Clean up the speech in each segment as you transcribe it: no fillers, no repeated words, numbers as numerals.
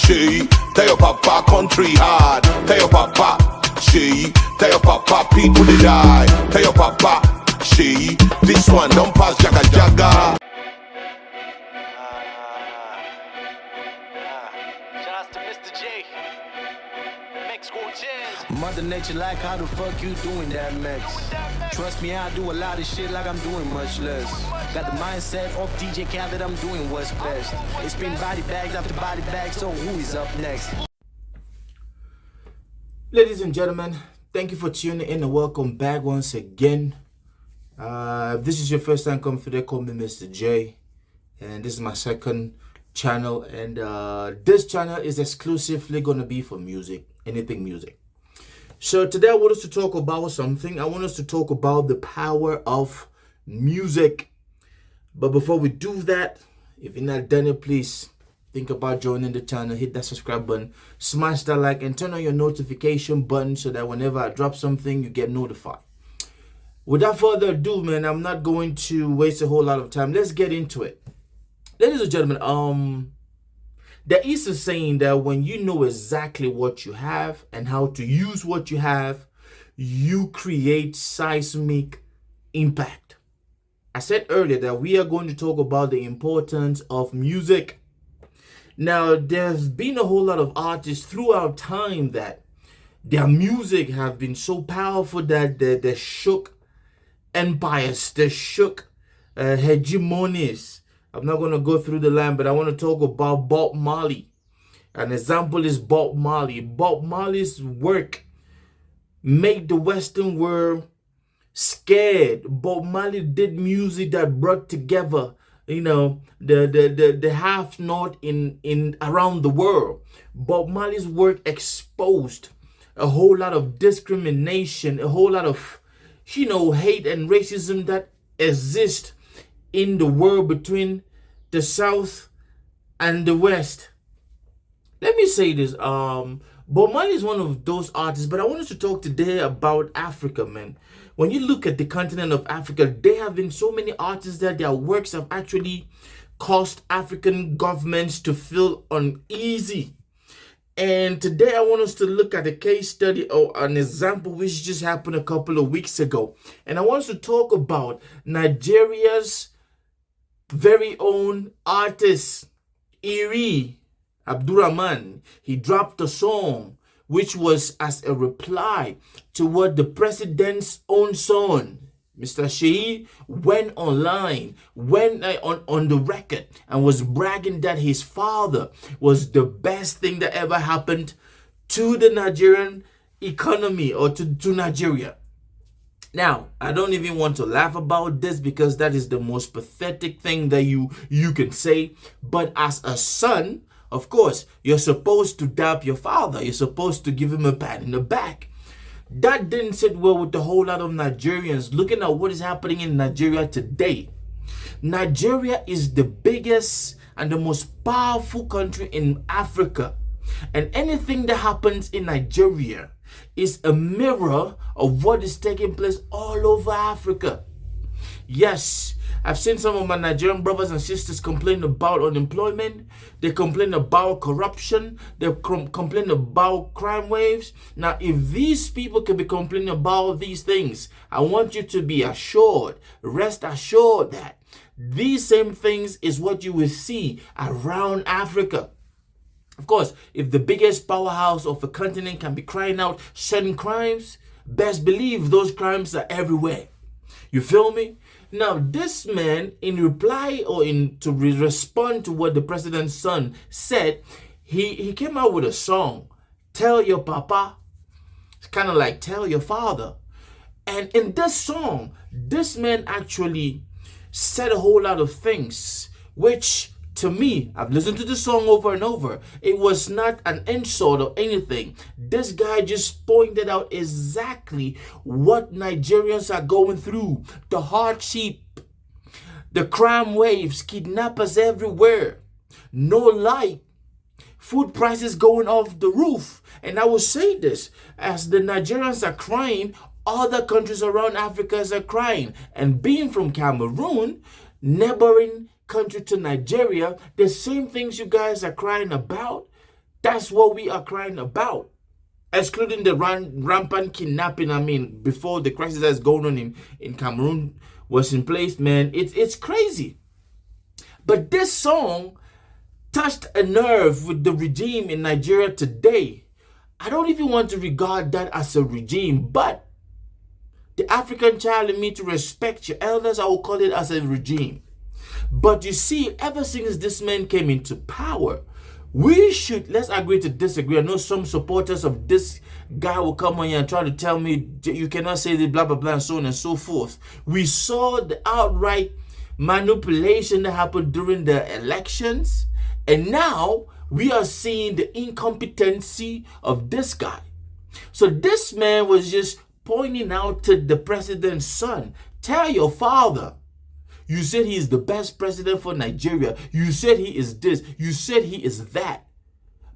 Seyi, tell your papa country hard. Tell your papa, Seyi, tell your papa people they die. Tell your papa, Seyi, this one don't pass jaga jaga. Shout out to Mr. J. Mexico Jazz. Mother Nature like, how the fuck you doing that, Max? Trust me, I do a lot of shit like I'm doing much less. Got the mindset of DJ Khaled, I'm doing what's best. It's been body bags after body bags, so who is up next? Ladies and gentlemen, thank you for tuning in and welcome back once again. If this is your first time coming through, they call me Mr. J, and this is my second channel, and this channel is exclusively going to be for music, anything music. So today I want us to talk about something. I want us to talk about the power of music. But before we do that, if you're not done it, please think about joining the channel. Hit that subscribe button, smash that like, and turn on your notification button so that whenever I drop something, you get notified. Without further ado, man, I'm not going to waste a whole lot of time. Let's get into it. Ladies and gentlemen, there is a saying that when you know exactly what you have and how to use what you have, you create seismic impact. I said earlier that we are going to talk about the importance of music. Now, there's been a whole lot of artists throughout time that their music have been so powerful that they shook empires, they shook hegemonies. I'm not going to go through the line, but I want to talk about Bob Marley. An example is Bob Marley. Bob Marley's work made the Western world scared. Bob Marley did music that brought together, you know, the half north in around the world. Bob Marley's work exposed a whole lot of discrimination, a whole lot of, you know, hate and racism that exist in the world between the South and the West. Let me say this. Bob Marley is one of those artists, but I wanted to talk today about Africa, man. When you look at the continent of Africa, there have been so many artists that their works have actually caused African governments to feel uneasy. And today I want us to look at a case study or an example which just happened a couple of weeks ago. And I want us to talk about Nigeria's very own artist, Eedris Abdulkareem. He dropped a song which was as a reply to what the president's own son, Mr. Seyi, went online, went on the record and was bragging that his father was the best thing that ever happened to the Nigerian economy or to Nigeria. Now, I don't even want to laugh about this because that is the most pathetic thing that you can say. But as a son, of course, you're supposed to dap your father. You're supposed to give him a pat in the back. That didn't sit well with a whole lot of Nigerians looking at what is happening in Nigeria today. Nigeria is the biggest and the most powerful country in Africa. And anything that happens in Nigeria is a mirror of what is taking place all over Africa. Yes, I've seen some of my Nigerian brothers and sisters complain about unemployment. They complain about corruption. They complain about crime waves. Now, if these people can be complaining about these things, I want you to be assured, rest assured that these same things is what you will see around Africa. Of course, if the biggest powerhouse of a continent can be crying out certain crimes, best believe those crimes are everywhere. You feel me? Now, this man, in reply or to respond to what the president's son said, he came out with a song, Tell Your Papa. It's kind of like Tell Your Father. And in this song, this man actually said a whole lot of things, which to me, I've listened to the song over and over. It was not an insult or anything. This guy just pointed out exactly what Nigerians are going through. The hardship, the crime waves, kidnappers everywhere, no light, food prices going off the roof. And I will say this, as the Nigerians are crying, other countries around Africa are crying. And being from Cameroon, neighboring country to Nigeria, the same things you guys are crying about, That's what we are crying about. Excluding the rampant kidnapping, I mean, before the crisis that's going on in Cameroon was in place, man, it's crazy. But this song touched a nerve with the regime in Nigeria today. I don't even want to regard that as a regime, but the African child in me to respect your elders, I will call it as a regime. But you see, ever since this man came into power, we should, let's agree to disagree. I know some supporters of this guy will come on here and try to tell me you cannot say this, blah, blah, blah, and so on and so forth. We saw the outright manipulation that happened during the elections, and now we are seeing the incompetency of this guy. So this man was just pointing out to the president's son, tell your father, you said he is the best president for Nigeria. You said he is this. You said he is that.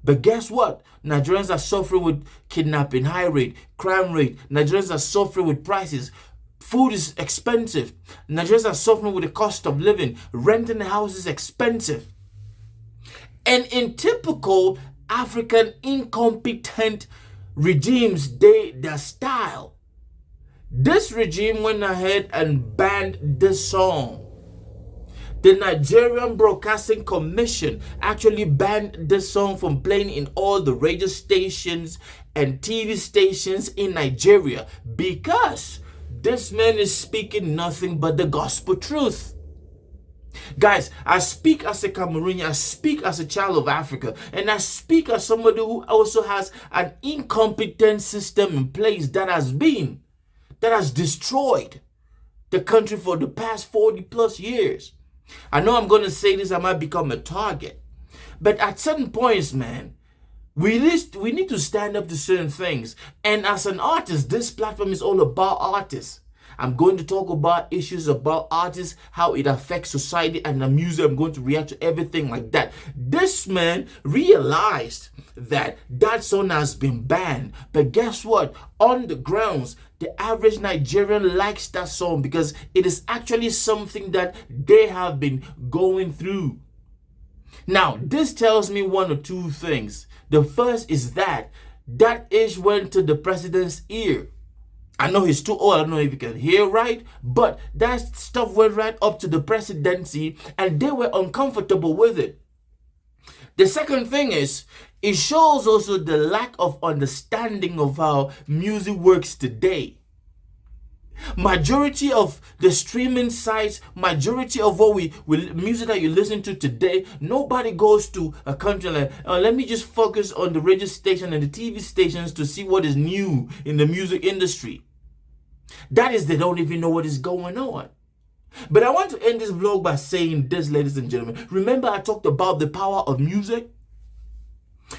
But guess what? Nigerians are suffering with kidnapping, high rate, crime rate. Nigerians are suffering with prices. Food is expensive. Nigerians are suffering with the cost of living. Renting a house is expensive. And in typical African incompetent regimes, their style, this regime went ahead and banned this song. The Nigerian Broadcasting Commission actually banned this song from playing in all the radio stations and TV stations in Nigeria because this man is speaking nothing but the gospel truth. Guys, I speak as a Cameroonian, I speak as a child of Africa, and I speak as somebody who also has an incompetent system in place that has destroyed the country for the past 40 plus years. I know I'm going to say this, I might become a target. But at certain points, man, we need to stand up to certain things. And as an artist, this platform is all about artists. I'm going to talk about issues about artists, how it affects society and the music. I'm going to react to everything like that. This man realized that song has been banned. But guess what? On the grounds, the average Nigerian likes that song because it is actually something that they have been going through. Now, this tells me one or two things. The first is that ish went to the president's ear. I know he's too old, I don't know if you can hear right, but that stuff went right up to the presidency and they were uncomfortable with it. The second thing is, it shows also the lack of understanding of how music works today. Majority of the streaming sites, majority of what music that you listen to today, nobody goes to a country like, let me just focus on the radio station and the TV stations to see what is new in the music industry. That is, they don't even know what is going on. But I want to end this vlog by saying this, ladies and gentlemen. Remember I talked about the power of music?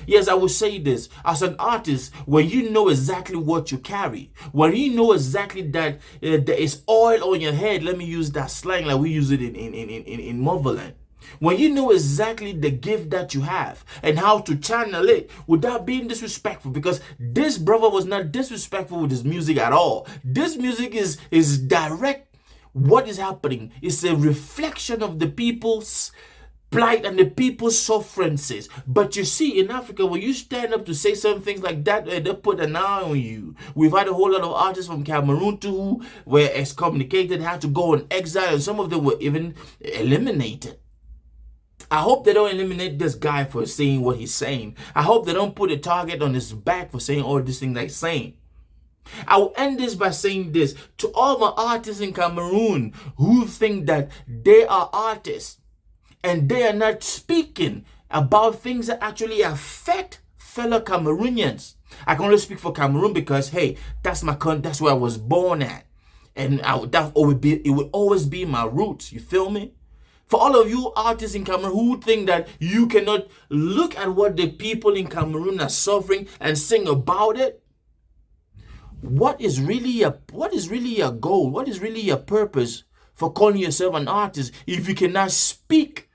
Yes, I will say this. As an artist, when you know exactly what you carry, when you know exactly that there is oil on your head, let me use that slang like we use it in Motherland. When you know exactly the gift that you have and how to channel it without being disrespectful, because this brother was not disrespectful with his music at all. This music is direct. What is happening? It's a reflection of the people's plight and the people's sufferances. But you see, in Africa, when you stand up to say some things like that, they put an eye on you. We've had a whole lot of artists from Cameroon too, were excommunicated, had to go on exile, and some of them were even eliminated. I hope they don't eliminate this guy for saying what he's saying. I hope they don't put a target on his back for saying all these things that he's saying. I will end this by saying this to all my artists in Cameroon who think that they are artists and they are not speaking about things that actually affect fellow Cameroonians. I can only speak for Cameroon because, hey, that's my country, that's where I was born at. And it would always be my roots, you feel me? For all of you artists in Cameroon who think that you cannot look at what the people in Cameroon are suffering and sing about it, what is really your goal? What is really your purpose for calling yourself an artist if you cannot speak?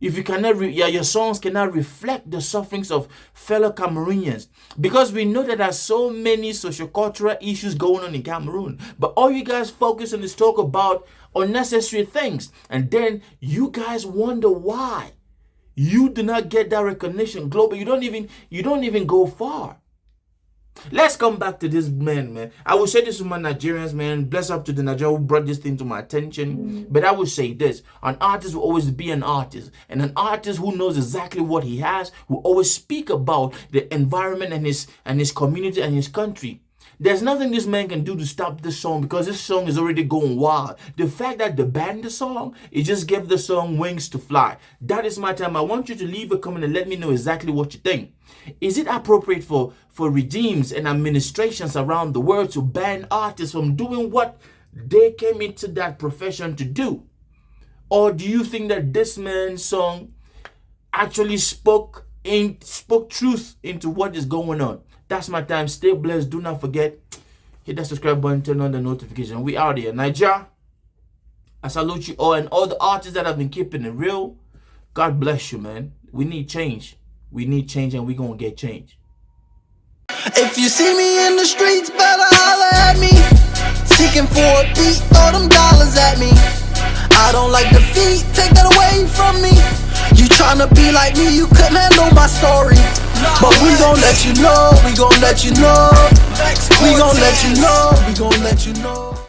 If you cannot, your songs cannot reflect the sufferings of fellow Cameroonians? Because we know that there are so many socio-cultural issues going on in Cameroon. But all you guys focus on is talk about unnecessary things. And then you guys wonder why you do not get that recognition global. You don't even go far. Let's come back to this man. I will say this to my Nigerians, man. Bless up to the Nigerian who brought this thing to my attention. But I will say this. An artist will always be an artist. And an artist who knows exactly what he has will always speak about the environment and his community and his country. There's nothing this man can do to stop this song because this song is already going wild. The fact that they banned the song, it just gave the song wings to fly. That is my time. I want you to leave a comment and let me know exactly what you think. Is it appropriate for regimes and administrations around the world to ban artists from doing what they came into that profession to do? Or do you think that this man's song actually spoke truth into what is going on? That's my time. Stay blessed. Do not forget, hit that subscribe button, turn on the notification. We out here. Nigeria, I salute you all and all the artists that have been keeping it real. God bless you, man. We need change. We need change and we're going to get change. If you see me in the streets, better holler at me. Seeking for a beat, throw them dollars at me. I don't like defeat, take that away from me. You tryna be like me, you couldn't handle my story. But we gon' let you know, we gon' let you know. We gon' let you know, we gon' let you know.